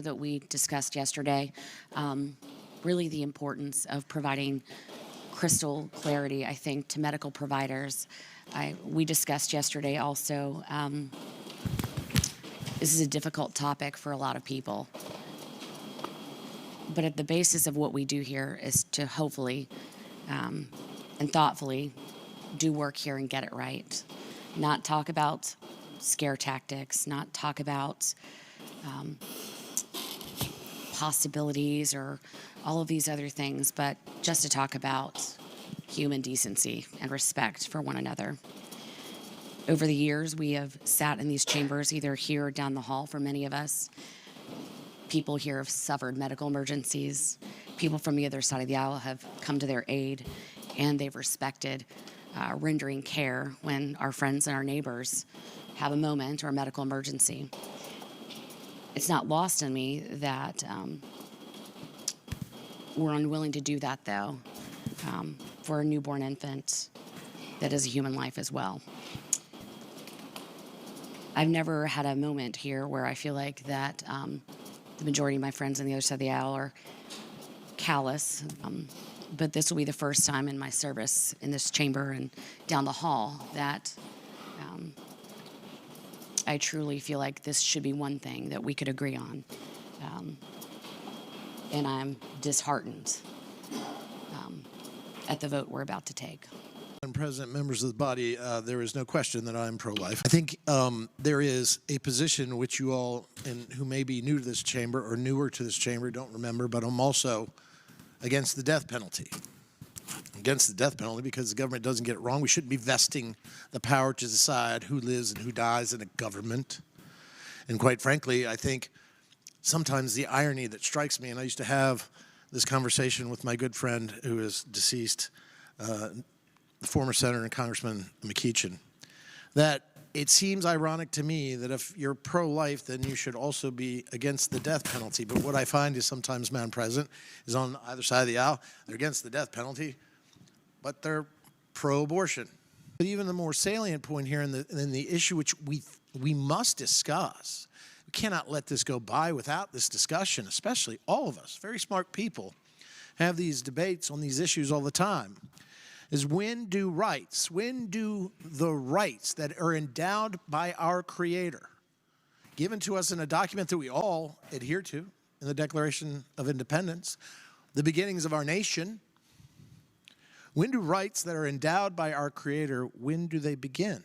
know that we discussed yesterday really the importance of providing crystal clarity, I think, to medical providers. We discussed yesterday also, this is a difficult topic for a lot of people. But at the basis of what we do here is to hopefully and thoughtfully do work here and get it right. Not talk about scare tactics, not talk about possibilities or all of these other things, but just to talk about human decency and respect for one another. Over the years, we have sat in these chambers, either here or down the hall for many of us. People here have suffered medical emergencies. People from the other side of the aisle have come to their aid, and they've respected rendering care when our friends and our neighbors have a moment or a medical emergency. It's not lost on me that we're unwilling to do that, though, for a newborn infant that is a human life as well. I've never had a moment here where I feel like that the majority of my friends on the other side of the aisle are callous, but this will be the first time in my service in this chamber and down the hall that I truly feel like this should be one thing that we could agree on. And I'm disheartened at the vote we're about to take. Madam President, members of the body, there is no question that I'm pro-life. I think there is a position which you all, and who may be new to this chamber or newer to this chamber, don't remember, but I'm also against the death penalty. Against the death penalty because the government doesn't get it wrong. We shouldn't be vesting the power to decide who lives and who dies in a government. And quite frankly, I think sometimes the irony that strikes me, and I used to have this conversation with my good friend who is deceased, the former Senator and Congressman McKeechin, that it seems ironic to me that if you're pro-life, then you should also be against the death penalty. But what I find is sometimes, Madam President, is on either side of the aisle, they're against the death penalty, but they're pro-abortion. But even the more salient point here, and the issue which we must discuss, we cannot let this go by without this discussion, especially all of us, very smart people, have these debates on these issues all the time, is when do the rights that are endowed by our Creator, given to us in a document that we all adhere to in the Declaration of Independence, the beginnings of our nation, when do rights that are endowed by our Creator, when do they begin?